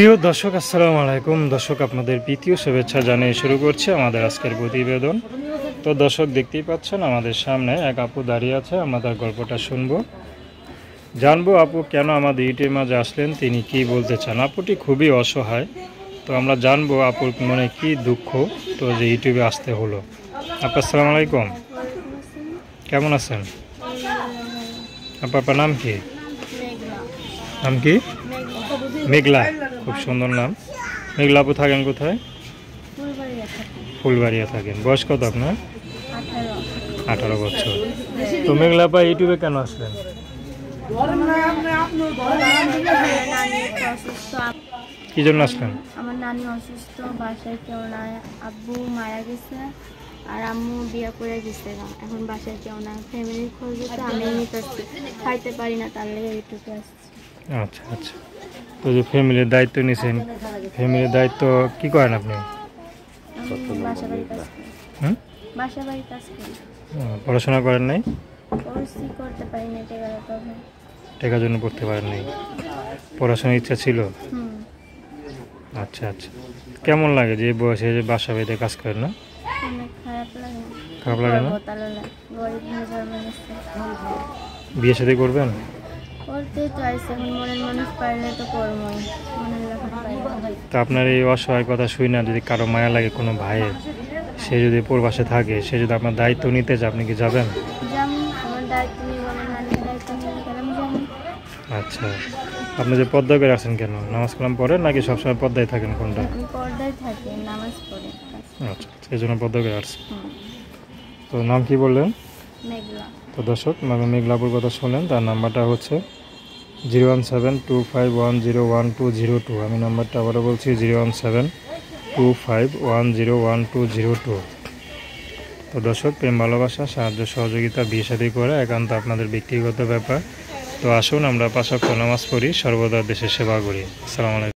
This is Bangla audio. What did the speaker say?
প্রিয় দর্শক, আসসালামু আলাইকুম। দর্শক, আপনাদের প্রীতীয় শুভেচ্ছা জানিয়ে শুরু করছি আমাদের আজকের প্রতিবেদন। তো দর্শক, দেখতেই পাচ্ছেন আমাদের সামনে এক আপু দাঁড়িয়ে আছে। আমরা তার গল্পটা শুনবো, জানবো আপু কেন আমাদের ইউটিউবের মাঝে আসলেন, তিনি কি বলতে চান। আপুটি খুবই অসহায়, তো আমরা জানবো আপুর মনে কি দুঃখ তো যে ইউটিউবে আসতে হলো। আপু আসসালামু আলাইকুম, কেমন আছেন? আপনার নাম কি? নাম কি? মেঘলা, খুব সুন্দর নাম। মেঘলা আপু থাকেন কোথায়? ফুলবাড়িয়া থাকেন। বয়স কত আপনার? 18 বছর। তো মেঘলা আপা ইউটিউবে কেন আসলেন? কি জন্য আসলেন? আমার নানি অসুস্থ, বাসায় কেউ নাই, আব্বু মারা গেছে আর আম্মু বিয়ে করে গেছে। এখন বাসায় কেউ নাই, ফ্যামিলির খোঁজ তো আমি নিতেছি, খাইতে পারি না, তার লেগে ইউটিউবে আসছি। আচ্ছা আচ্ছা। তো যে ফ্যামিলির দায়িত্ব নিয়েছেন, ফ্যামিলির দায়িত্ব কি করেন আপনি? বাসা বাড়ি কাজ করি। বাসা বাড়ি কাজ করি। পড়াশোনা করেন নাই? করছি, করতে পারি না, টাকার জন্য পড়তে পারেন নাই। পড়াশোনার ইচ্ছা ছিল? হুম। আচ্ছা আচ্ছা। কেমন লাগে যে বয়সে যে বাসা বাড়িতে কাজ করেন না? অনেক খারাপ লাগে। খারাপ লাগে না? গরিব জন্ম নিচ্ছে। বিয়ে শাদী করবেন? করতে চাইছে, এখন মনের মানুষ পারলে তো করবোই, মনের লেখা পাই। তা আপনার এই অসহায় কথা শুই না, যদি কারো মায়া লাগে কোনো ভাইয়ের, সে যদি প্রবাসে থাকে, সে যদি আপনার দায়িত্ব নিতে চায়, আপনি কি যাবেন? যেমন আমার দায়িত্ব নিয়ে বলে, নানির দায়িত্ব নিয়ে গেলাম, যেমন। আচ্ছা। আপনি যে পর্দা করে আছেন কেন? নামাজ কালাম পড়েন নাকি সবসময় পর্দায় থাকেন, কোনটা? আমি পর্দায় থাকি, নামাজ পড়ে। আচ্ছা, এই জন্য পর্দা করে আসছেন। তো নাম কি বললেন? মেঘলা। তো দর্শক, মেঘলাপুর কথা শুনলেন। তার নাম্বারটা হচ্ছে 01725101202। আমি নাম্বারটা আবারও বলছি, 01725101202। তো দর্শক, প্রেম ভালোবাসা, সাহায্য সহযোগিতা, বিয়ে শাদী করা একান্ত আপনাদের ব্যক্তিগত ব্যাপার। তো আসুন আমরা 5 ওয়াক্ত নামাজ পড়ি, সর্বদা দেশের সেবা করি। আসসালামু আলাইকুম।